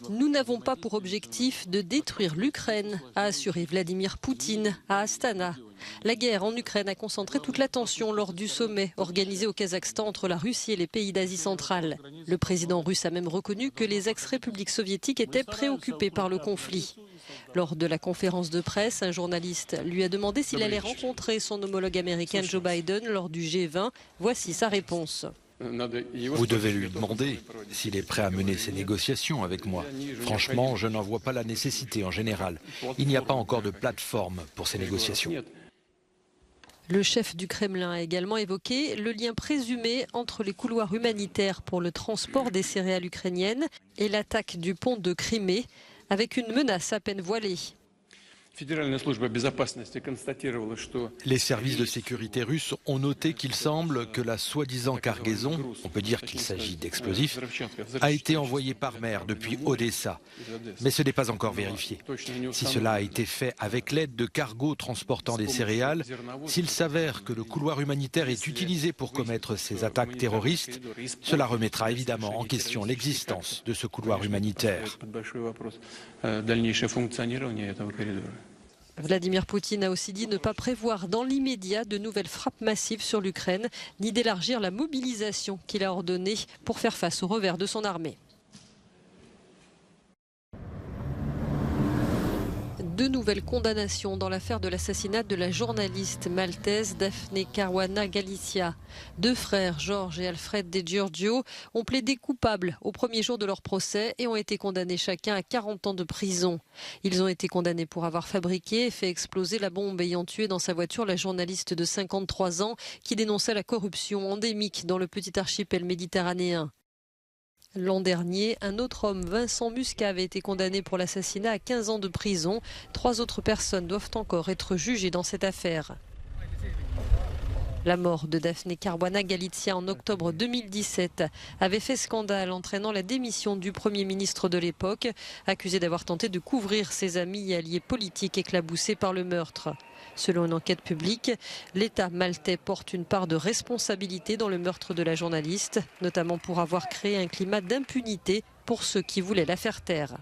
Nous n'avons pas pour objectif de détruire l'Ukraine, a assuré Vladimir Poutine à Astana. La guerre en Ukraine a concentré toute l'attention lors du sommet organisé au Kazakhstan entre la Russie et les pays d'Asie centrale. Le président russe a même reconnu que les ex-républiques soviétiques étaient préoccupées par le conflit. Lors de la conférence de presse, un journaliste lui a demandé s'il allait rencontrer son homologue américain Joe Biden lors du G20. Voici sa réponse. Vous devez lui demander s'il est prêt à mener ces négociations avec moi. Franchement, je n'en vois pas la nécessité en général. Il n'y a pas encore de plateforme pour ces négociations. Le chef du Kremlin a également évoqué le lien présumé entre les couloirs humanitaires pour le transport des céréales ukrainiennes et l'attaque du pont de Crimée, avec une menace à peine voilée. Les services de sécurité russes ont noté qu'il semble que la soi-disant cargaison, on peut dire qu'il s'agit d'explosifs, a été envoyée par mer depuis Odessa. Mais ce n'est pas encore vérifié. Si cela a été fait avec l'aide de cargos transportant des céréales, s'il s'avère que le couloir humanitaire est utilisé pour commettre ces attaques terroristes, cela remettra évidemment en question l'existence de ce couloir humanitaire. Vladimir Poutine a aussi dit ne pas prévoir dans l'immédiat de nouvelles frappes massives sur l'Ukraine, ni d'élargir la mobilisation qu'il a ordonnée pour faire face au revers de son armée. Deux nouvelles condamnations dans l'affaire de l'assassinat de la journaliste maltaise Daphne Caruana Galizia. Deux frères, George et Alfred De Giorgio, ont plaidé coupables au premier jour de leur procès et ont été condamnés chacun à 40 ans de prison. Ils ont été condamnés pour avoir fabriqué et fait exploser la bombe ayant tué dans sa voiture la journaliste de 53 ans qui dénonçait la corruption endémique dans le petit archipel méditerranéen. L'an dernier, un autre homme, Vincent Muscat, avait été condamné pour l'assassinat à 15 ans de prison. 3 autres personnes doivent encore être jugées dans cette affaire. La mort de Daphne Caruana Galizia en octobre 2017 avait fait scandale, entraînant la démission du Premier ministre de l'époque, accusé d'avoir tenté de couvrir ses amis et alliés politiques éclaboussés par le meurtre. Selon une enquête publique, l'État maltais porte une part de responsabilité dans le meurtre de la journaliste, notamment pour avoir créé un climat d'impunité pour ceux qui voulaient la faire taire.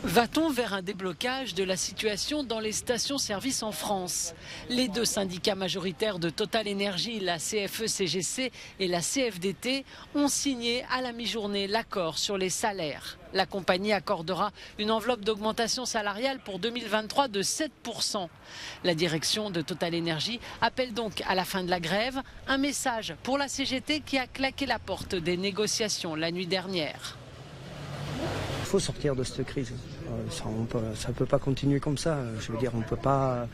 Va-t-on vers un déblocage de la situation dans les stations-service en France? Les deux syndicats majoritaires de Total Energy, la CFE-CGC et la CFDT, ont signé à la mi-journée l'accord sur les salaires. La compagnie accordera une enveloppe d'augmentation salariale pour 2023 de 7%. La direction de Total Energy appelle donc à la fin de la grève un message pour la CGT qui a claqué la porte des négociations la nuit dernière. Il faut sortir de cette crise. Ça ne peut pas continuer comme ça. Je veux dire, on peut pas.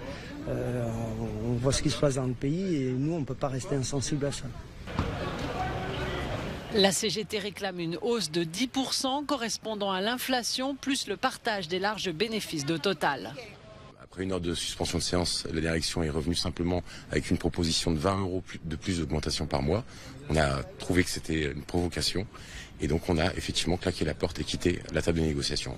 On voit ce qui se passe dans le pays et nous, on ne peut pas rester insensible à ça. La CGT réclame une hausse de 10% correspondant à l'inflation plus le partage des larges bénéfices de Total. Après une heure de suspension de séance, la direction est revenue simplement avec une proposition de 20 € de plus d'augmentation par mois. On a trouvé que c'était une provocation et donc on a effectivement claqué la porte et quitté la table de négociation.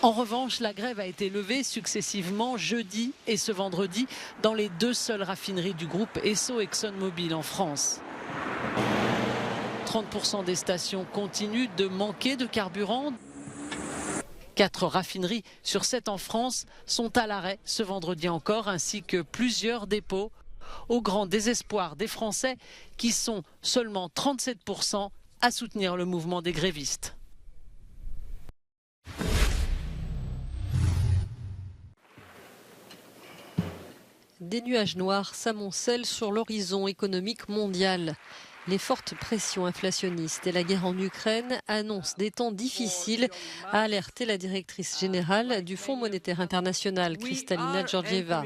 En revanche, la grève a été levée successivement jeudi et ce vendredi dans les deux seules raffineries du groupe Esso ExxonMobil en France. 30% des stations continuent de manquer de carburant. 4 raffineries sur 7 en France sont à l'arrêt ce vendredi encore, ainsi que plusieurs dépôts, au grand désespoir des Français qui sont seulement 37% à soutenir le mouvement des grévistes. Des nuages noirs s'amoncellent sur l'horizon économique mondial. Les fortes pressions inflationnistes et la guerre en Ukraine annoncent des temps difficiles, a alerté la directrice générale du Fonds monétaire international, Kristalina Georgieva.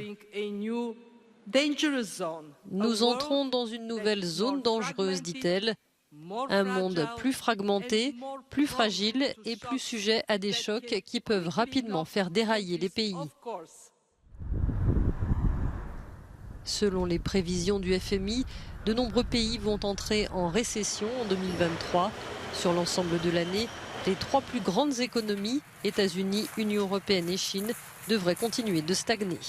Nous entrons dans une nouvelle zone dangereuse, dit-elle. Un monde plus fragmenté, plus fragile et plus sujet à des chocs qui peuvent rapidement faire dérailler les pays. Selon les prévisions du FMI, de nombreux pays vont entrer en récession en 2023. Sur l'ensemble de l'année, les 3 plus grandes économies, États-Unis, Union européenne et Chine, devraient continuer de stagner.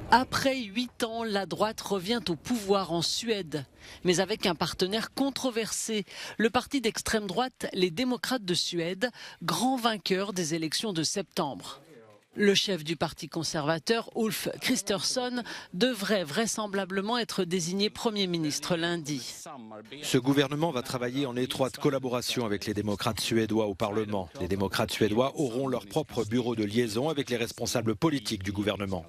Après 8 ans, la droite revient au pouvoir en Suède, mais avec un partenaire controversé, le parti d'extrême droite, les démocrates de Suède, grand vainqueur des élections de septembre. Le chef du parti conservateur, Ulf Kristersson, devrait vraisemblablement être désigné Premier ministre lundi. Ce gouvernement va travailler en étroite collaboration avec les démocrates suédois au Parlement. Les démocrates suédois auront leur propre bureau de liaison avec les responsables politiques du gouvernement.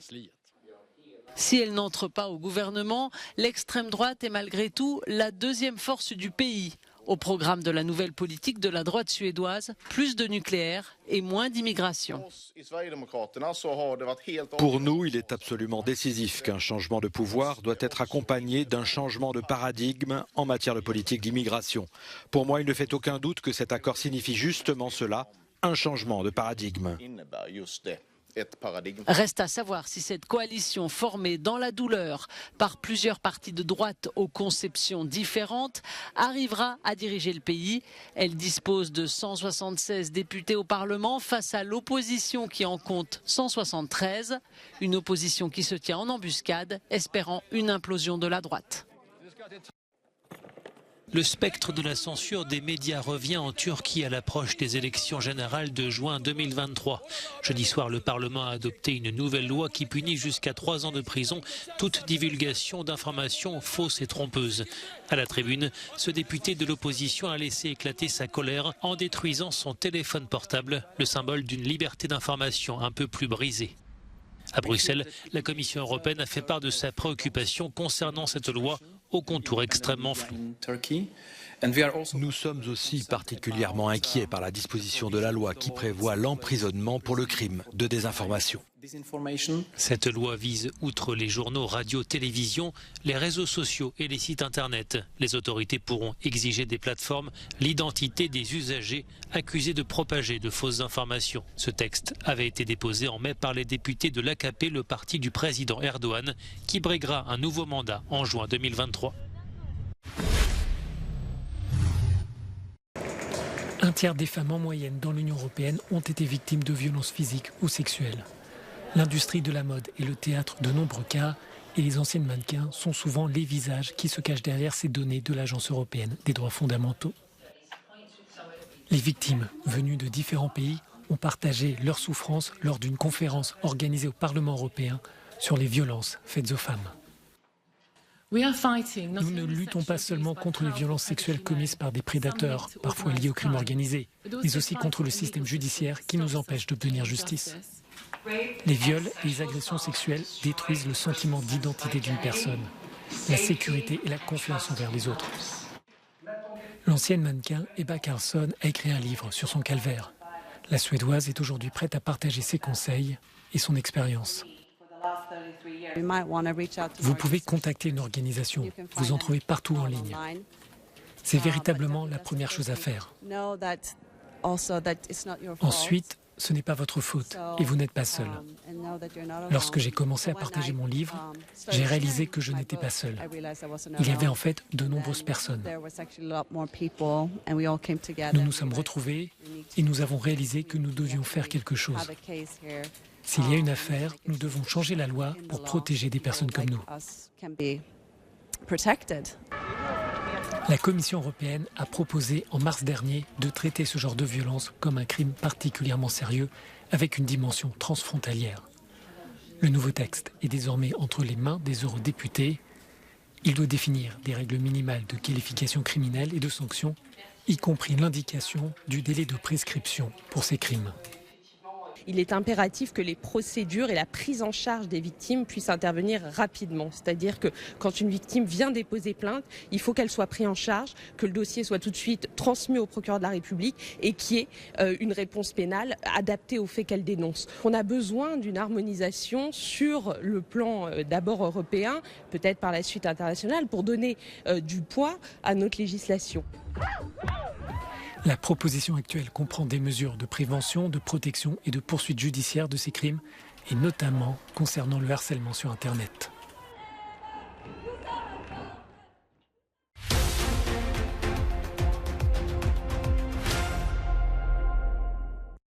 Si elle n'entre pas au gouvernement, l'extrême droite est malgré tout la deuxième force du pays. Au programme de la nouvelle politique de la droite suédoise, plus de nucléaire et moins d'immigration. Pour nous, il est absolument décisif qu'un changement de pouvoir doit être accompagné d'un changement de paradigme en matière de politique d'immigration. Pour moi, il ne fait aucun doute que cet accord signifie justement cela, un changement de paradigme. Reste à savoir si cette coalition formée dans la douleur par plusieurs partis de droite aux conceptions différentes arrivera à diriger le pays. Elle dispose de 176 députés au Parlement face à l'opposition qui en compte 173. Une opposition qui se tient en embuscade, espérant une implosion de la droite. Le spectre de la censure des médias revient en Turquie à l'approche des élections générales de juin 2023. Jeudi soir, le Parlement a adopté une nouvelle loi qui punit jusqu'à 3 ans de prison toute divulgation d'informations fausses et trompeuses. À la tribune, ce député de l'opposition a laissé éclater sa colère en détruisant son téléphone portable, le symbole d'une liberté d'information un peu plus brisée. À Bruxelles, la Commission européenne a fait part de sa préoccupation concernant cette loi aux contours extrêmement flous. Nous sommes aussi particulièrement inquiets par la disposition de la loi qui prévoit l'emprisonnement pour le crime de désinformation. Cette loi vise, outre les journaux, radio, télévision, les réseaux sociaux et les sites internet. Les autorités pourront exiger des plateformes l'identité des usagers accusés de propager de fausses informations. Ce texte avait été déposé en mai par les députés de l'AKP, le parti du président Erdogan, qui briguera un nouveau mandat en juin 2023. Un tiers des femmes en moyenne dans l'Union européenne ont été victimes de violences physiques ou sexuelles. L'industrie de la mode est le théâtre de nombreux cas et les anciennes mannequins sont souvent les visages qui se cachent derrière ces données de l'Agence européenne des droits fondamentaux. Les victimes venues de différents pays ont partagé leurs souffrances lors d'une conférence organisée au Parlement européen sur les violences faites aux femmes. Nous ne luttons pas seulement contre les violences sexuelles commises par des prédateurs, parfois liés au crime organisé, mais aussi contre le système judiciaire qui nous empêche d'obtenir justice. Les viols et les agressions sexuelles détruisent le sentiment d'identité d'une personne, la sécurité et la confiance envers les autres. L'ancienne mannequin Ebba Karlsson a écrit un livre sur son calvaire. La Suédoise est aujourd'hui prête à partager ses conseils et son expérience. Vous pouvez contacter une organisation, vous en trouvez partout en ligne. C'est véritablement la première chose à faire. Ensuite, ce n'est pas votre faute et vous n'êtes pas seul. Lorsque j'ai commencé à partager mon livre, j'ai réalisé que je n'étais pas seul. Il y avait en fait de nombreuses personnes. Nous nous sommes retrouvés et nous avons réalisé que nous devions faire quelque chose. S'il y a une affaire, nous devons changer la loi pour protéger des personnes comme nous. La Commission européenne a proposé en mars dernier de traiter ce genre de violence comme un crime particulièrement sérieux avec une dimension transfrontalière. Le nouveau texte est désormais entre les mains des eurodéputés. Il doit définir des règles minimales de qualification criminelle et de sanctions, y compris l'indication du délai de prescription pour ces crimes. Il est impératif que les procédures et la prise en charge des victimes puissent intervenir rapidement. C'est-à-dire que quand une victime vient déposer plainte, il faut qu'elle soit prise en charge, que le dossier soit tout de suite transmis au procureur de la République et qu'il y ait une réponse pénale adaptée aux faits qu'elle dénonce. On a besoin d'une harmonisation sur le plan d'abord européen, peut-être par la suite international, pour donner du poids à notre législation. La proposition actuelle comprend des mesures de prévention, de protection et de poursuite judiciaire de ces crimes, et notamment concernant le harcèlement sur Internet.